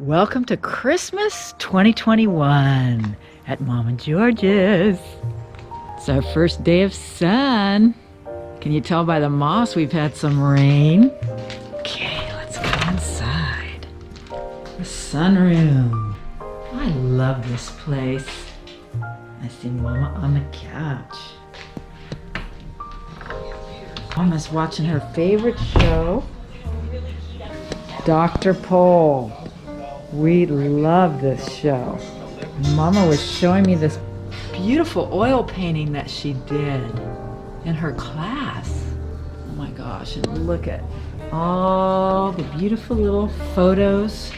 Welcome to Christmas 2021 at Mom and George's. It's our first day of sun. Can you tell by the moss we've had some rain? Okay, let's go inside. The sunroom. I love this place. I see Mama on the couch. Mama's watching her favorite show, Dr. Pol. We love this show. Mama was showing me this beautiful oil painting that she did in her class. Oh my gosh, and look at all the beautiful little photos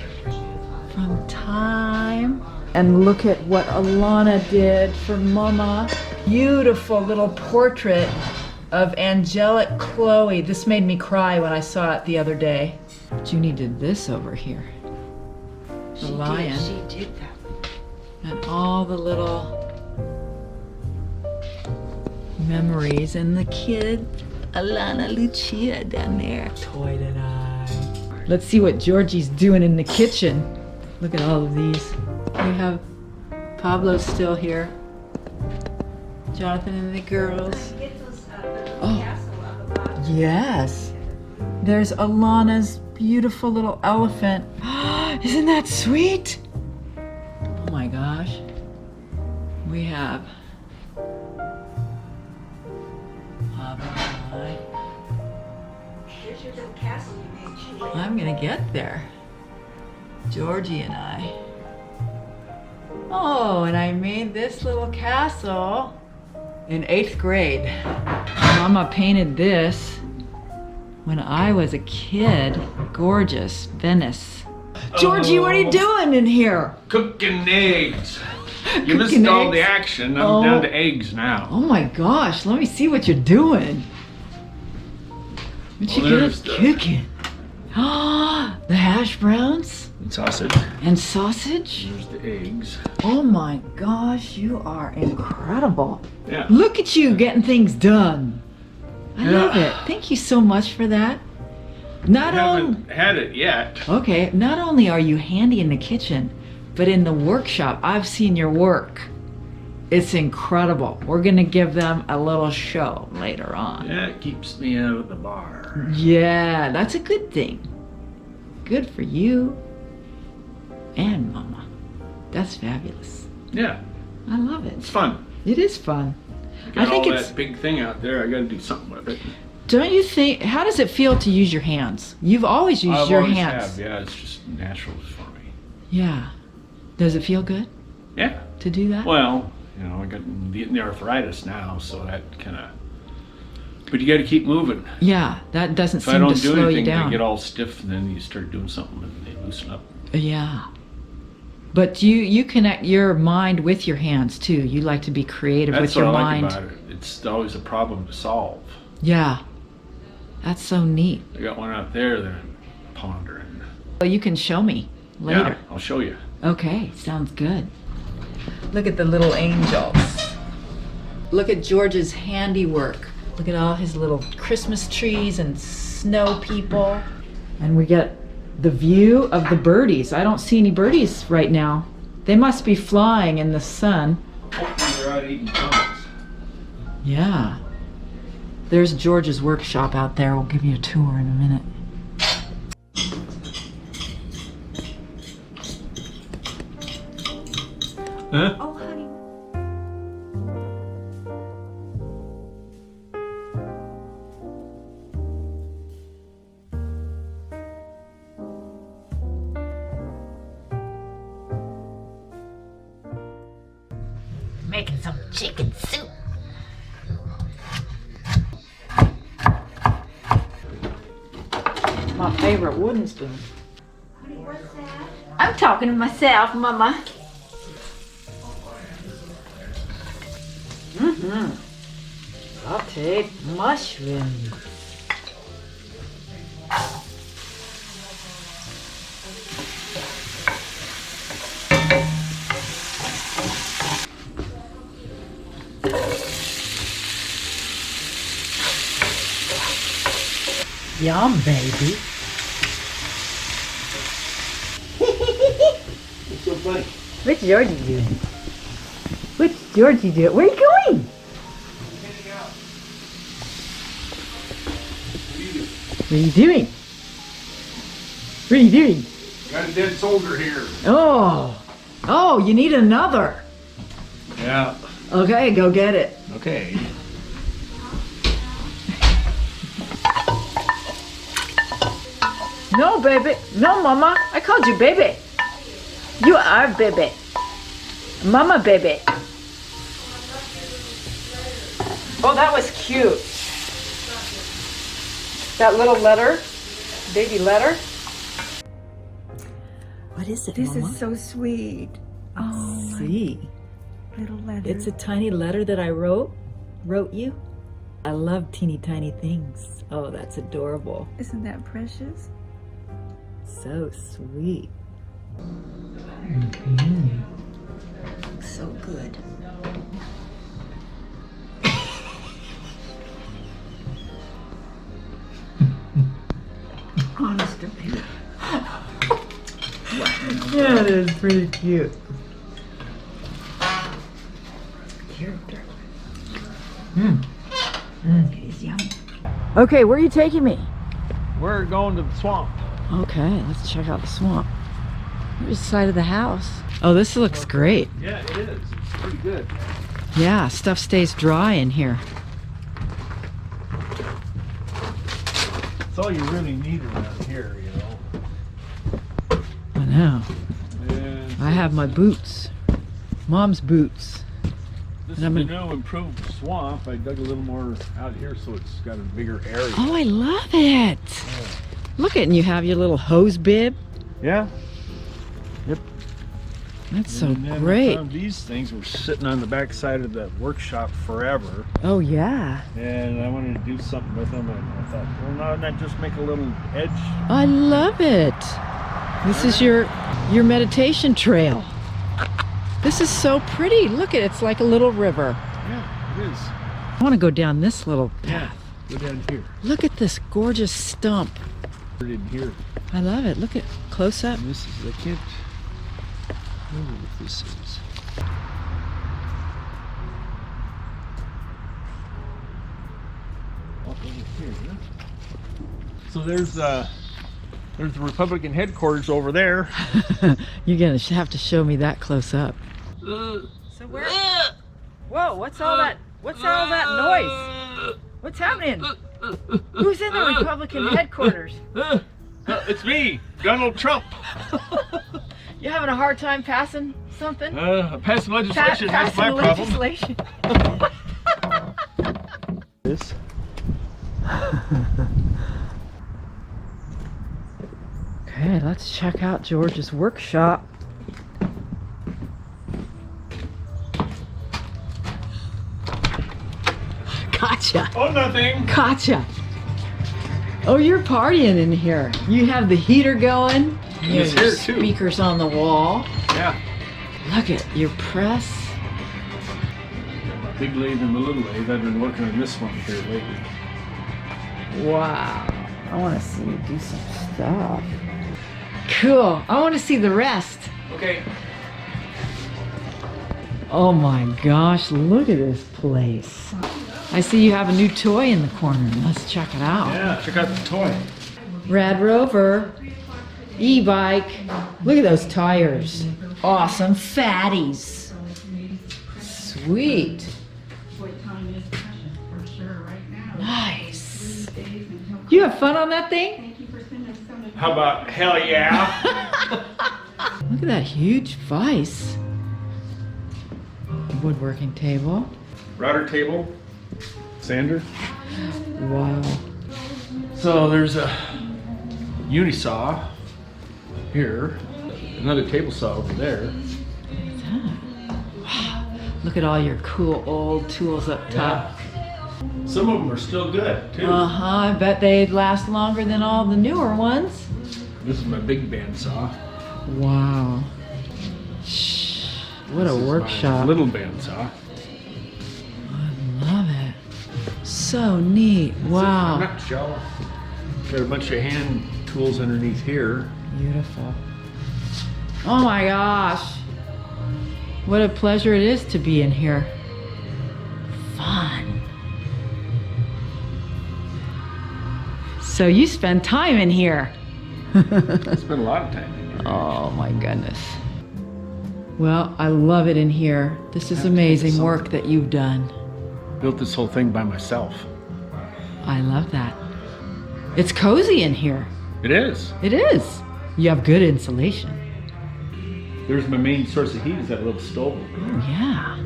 from time. And look at what Alana did for Mama. Beautiful little portrait of angelic Chloe. This made me cry when I saw it the other day. Junie did this over here. The lion. She did that. And all the little memories and the kid, Alana Lucia down there. Toy and I. Let's see what Georgie's doing in the kitchen. Look at all of these. We have Pablo's still here. Jonathan and the girls. Oh, yes. There's Alana's beautiful little elephant. Isn't that sweet? Oh my gosh. We have Here's your little castle you made. I'm gonna get there. Georgie and I. Oh, and I made this little castle in 8th grade. Mama painted this when I was a kid. Gorgeous, Venice. Georgie, what are you doing in here? Cooking eggs. You Cooking missed all the eggs? action. Oh. I'm down to eggs now. Oh my gosh, let me see what you're doing. What you Well, good there's at the- cooking? Ah, the hash browns And sausage. and sausage? There's the eggs. Oh my gosh, you are incredible. Yeah. Look at you getting things done. I Yeah. love it. Thank you so much for that. Not I only haven't had it yet. Okay, not only are you handy in the kitchen, but in the workshop, I've seen your work. It's incredible. We're gonna give them a little show later on. Yeah, it keeps me out of the bar. Yeah, that's a good thing. Good for you and Mama. That's fabulous. Yeah, I love it's it. fun. It is fun. Got I think all it's. that big thing out there. I got to do something with it. Don't you think? How does it feel to use your hands? You've always used I've your always hands. have. Yeah, it's just natural for me. Yeah. Does it feel good Yeah. to do that? Well, you know, I got the arthritis now, so that kind of. But you got to keep moving. Yeah, that doesn't If I seem to don't do slow you anything, down. they get all stiff, and then you start doing something, and they loosen up. Yeah. But you connect your mind with your hands too. You like to be creative That's with your what I mind. like about it. It's always a problem to solve. Yeah. That's so neat. I got one out there that I'm pondering. Well, you can show me later. Yeah, I'll show you. Okay, sounds good. Look at the little angels. Look at George's handiwork. Look at all his little Christmas trees and snow people. And we get the view of the birdies. I don't see any birdies right now. They must be flying in the sun. Hopefully they're out eating plants. Yeah. There's George's workshop out there. We'll give you a tour in a minute. Huh? Oh, honey. Making some chicken soup. My favorite wooden spoon. Honey, what's that? I'm talking to myself, Mama. Sauteed mushrooms. Yum, baby. buddy. What's Georgie doing? What's Georgie doing? Where are you going? What are you doing? What are you doing? Got a dead soldier here. Oh. Oh, you need another. Yeah. Okay, go get it. Okay. No, baby. No, Mama. I called you baby. You are baby. Mama baby. Oh, that was cute. That little letter. Baby letter. What is it, This Mama? is so sweet. Oh, my See. little letter. It's a tiny letter that I wrote you. I love teeny tiny things. Oh, that's adorable. Isn't that precious? So sweet. So good. Honest to me. Yeah, it is pretty cute. Character. It is yummy. Okay, where are you taking me? We're going to the swamp. Okay, let's check out the swamp. Here's the side of the house. Oh, this looks great. Yeah, it is. It's pretty good. Yeah, stuff stays dry in here. It's all you really need around here, you know. I know. And I have my boots. Mom's boots. this and is I'm the in- new improved swamp. I dug a little more out here so it's got a bigger area. Oh, I love it. Look at, and you have your little hose bib. Yeah. That's so And then I great. found these things were sitting on the back side of the workshop forever, Oh, yeah. and I wanted to do something with them, and I thought, well, no, not just make a little edge. I love it. This is your meditation trail. This is so pretty. Look at it. It's like a little river. Yeah, it is. I want to go down this little Yeah, path. go down here. Look at this gorgeous stump. Put it in here. I love it. Look at close up. And this is, I can't remember what this is. Up over here. So there's the Republican headquarters over there. You're gonna have to show me that close up. Uh, So where? Whoa! What's all that? What's all that noise? What's happening? Who's in the Republican headquarters? It's me, Donald Trump. You having a hard time passing something? Passing legislation, that's Passing my problem. legislation. This. Okay, let's check out George's workshop. Gotcha. Oh, nothing. Gotcha. Oh, you're partying in here. You have the heater going. You It's have your here, too. speakers on the wall. Yeah. Look at your press. Big lathe and the little lathe. I've been working on this one here lately. Wow. I want to see you do some stuff. Cool. I want to see the rest. Okay. Oh my gosh, look at this place. I see you have a new toy in the corner. Let's check it out. Yeah, check out the toy. Rad Rover, e-bike. Look at those tires. Awesome fatties. Sweet. Nice. You have fun on that thing? How about hell yeah? Look at that huge vise. Woodworking table. Router table, sander. Wow. So there's a unisaw here, another table saw over there. Wow. Look at all your cool old tools up top. Some of them are still good too. Uh-huh, I bet they'd last longer than all the newer ones. This is my big band saw. Wow. Shh, what This a is my workshop. little band saw. I love it. So neat. Wow. Nutshell. Got a bunch of hand tools underneath here. Beautiful. Oh my gosh. What a pleasure it is to be in here. Fun. So you spend time in here. I spent a lot of time in here. Oh my goodness. Well, I love it in here. This is amazing work that you've done. Built this whole thing by myself. I love that. It's cozy in here. It is. It is. You have good insulation. There's my main source of heat is that little stove over there. Yeah.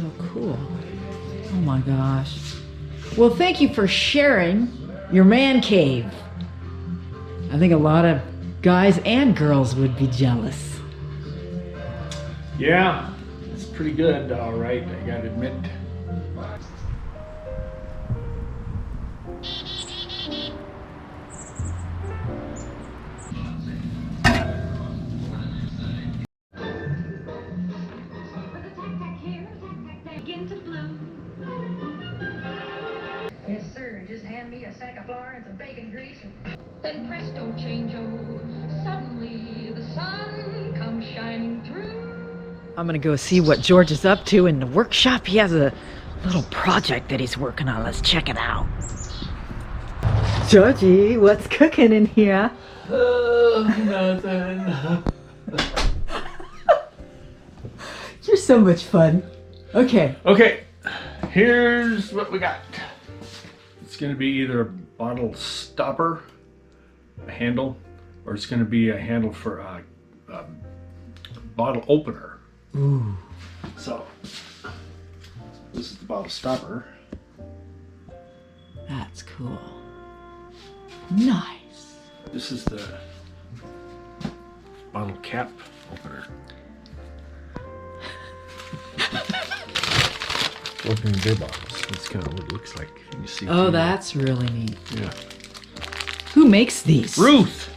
Oh, cool. Oh my gosh. Well, thank you for sharing your man cave. I think a lot of guys and girls would be jealous. Yeah, it's pretty good, all right, I gotta admit. Yes, sir. Just hand me a sack of flour and some bacon grease. Then presto change-o, suddenly the sun comes shining through. I'm gonna go see what George is up to in the workshop. He has a little project that he's working on. Let's check it out. Georgie, what's cooking in here? Nothing. You're so much fun. Okay. Okay, here's what we got. It's gonna be either a bottle stopper, a handle, or it's gonna be a handle for a bottle opener. Ooh. So, this is the bottle stopper. That's cool. Nice. This is the bottle cap opener. Opening beer bottles. That's kind of what it looks like. You see. Oh, that's really neat. Yeah. Who makes these? Ruth.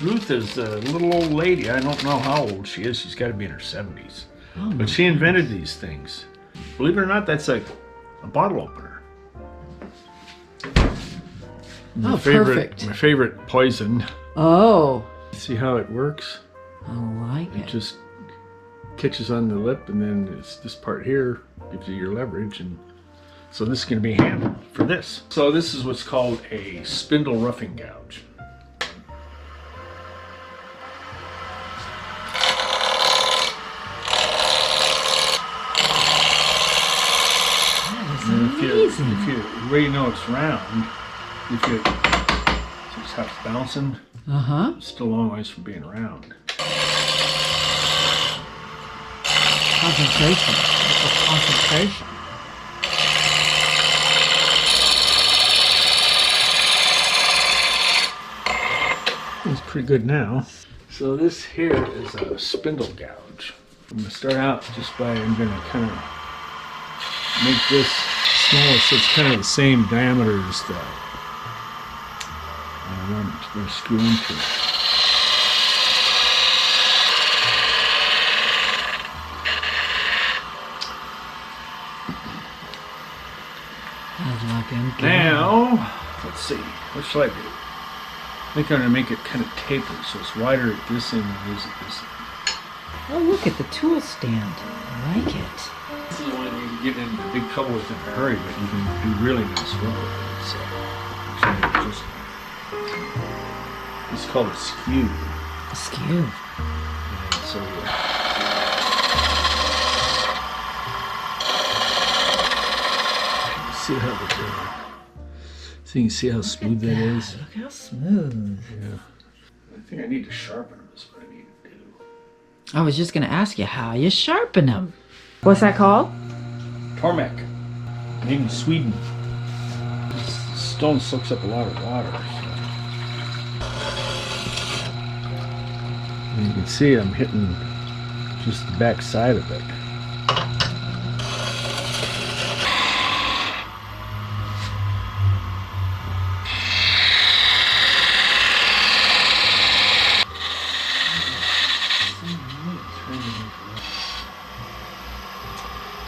Ruth is a little old lady. I don't know how old she is. She's got to be in her 70s. Oh, But she invented these things. Believe it or not, that's like a bottle opener. Oh, perfect. My favorite poison. Oh, See how it works? I like It it. just catches on the lip, and then it's this part here gives you your leverage, and so this is going to be a handle for this. So this is what's called a spindle roughing gouge. That is And amazing. if you the way you know it's round, if you see how it's bouncing, Uh-huh. it's still a long ways from being round. Concentration. It's a concentration. It's pretty good now. So this here is a spindle gouge. I'm gonna start out just by, I'm gonna kind of make this smaller so it's kind of the same diameter as the one I'm gonna screw into. That's looking good. Now, let's see, what shall I do? I think I'm gonna make it kind of taper so it's wider at this end than it is at this end. Oh, look at the tool stand. I like it. This is the one you can get into big trouble with in a hurry, but you can do really nice work with it. So, actually, it's called a skew. Skew. And so, see how so you can see how smooth that is. Look how smooth. Yeah. I think I need to sharpen them. Is what I need to do. I was just going to ask you how you sharpen them. What's that called? Tarmac, made in Sweden. This stone soaks up a lot of water. So. And you can see I'm hitting just the back side of it.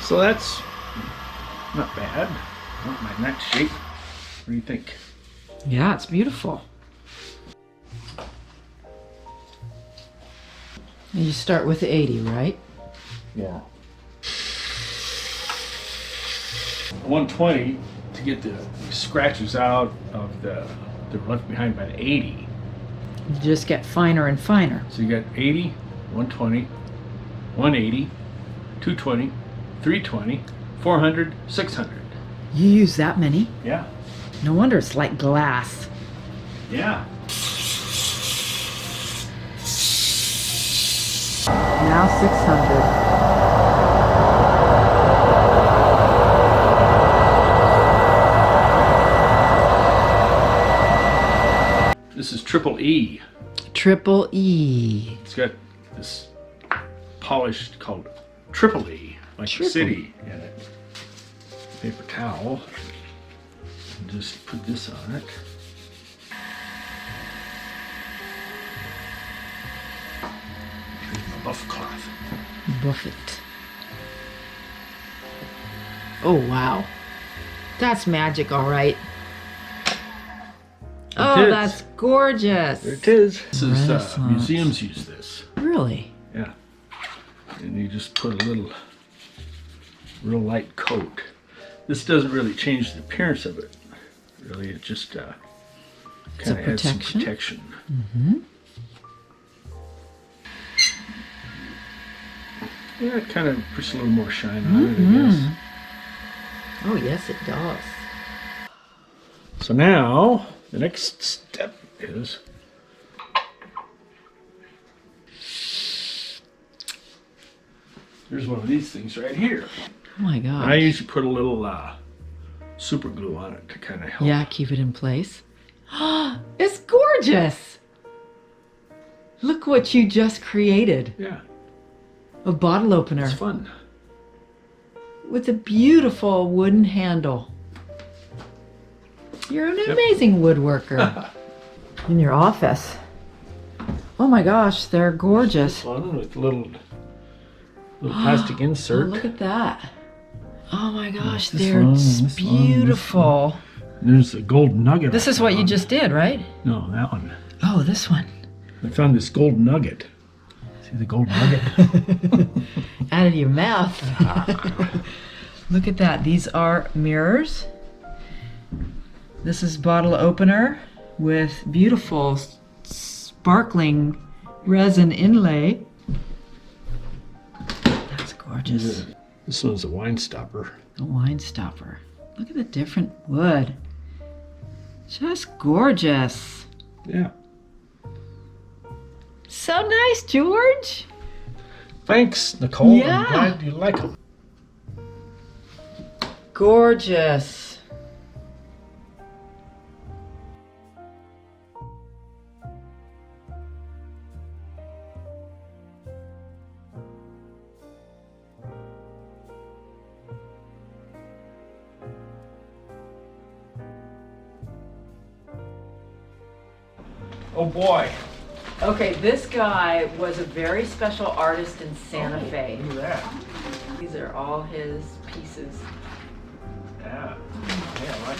So that's not bad. Not my neck shape. What do you think? Yeah, it's beautiful. You start with 80, right? Yeah. 120 to get the scratches out of the left behind by the 80. You just get finer and finer. So you got 80, 120, 180, 220, 320, 400, 600. You use that many? Yeah. No wonder it's like glass. Yeah. Now 600. This is triple E. Triple E. It's got this polished called triple E, like the city in it. Paper towel. And just put this on it. Here's my buff cloth. Buff it. Oh, wow. That's magic, all right. Oh, is. that's gorgeous. There it is. This is Renaissance. museums use this. Really? Yeah. And you just put a little real light coat. This doesn't really change the appearance of it. Really, it just kind of adds some protection? protection. Mm-hmm. Yeah, it kind of puts a little more shine on it, I guess. Oh, yes, it does. So now, the next step is there's one of these things right here. Oh my gosh. I usually put a little super glue on it to kind of help. Yeah, keep it in place. It's gorgeous. Look what you just created. Yeah, A bottle opener it's fun. with a beautiful wooden handle. You're an amazing woodworker. In your office. Oh my gosh, they're gorgeous. Fun with little plastic insert. Oh, look at that. Oh my gosh, This they're one, just this one, this beautiful. There's a gold nugget. This I is what you found. just did, right? No, that one. Oh, this one. I found this gold nugget. See the gold nugget? Out of your mouth. Look at that. These are mirrors. This is bottle opener with beautiful sparkling resin inlay. That's gorgeous. This one's a wine stopper. A wine stopper. Look at the different wood. Just gorgeous. Yeah. So nice, George. Thanks, Nicole. Yeah. I'm glad you like them. Gorgeous. Oh boy. Okay, this guy was a very special artist in Santa Fe. Look at that. These are all his pieces. Yeah. Yeah, I like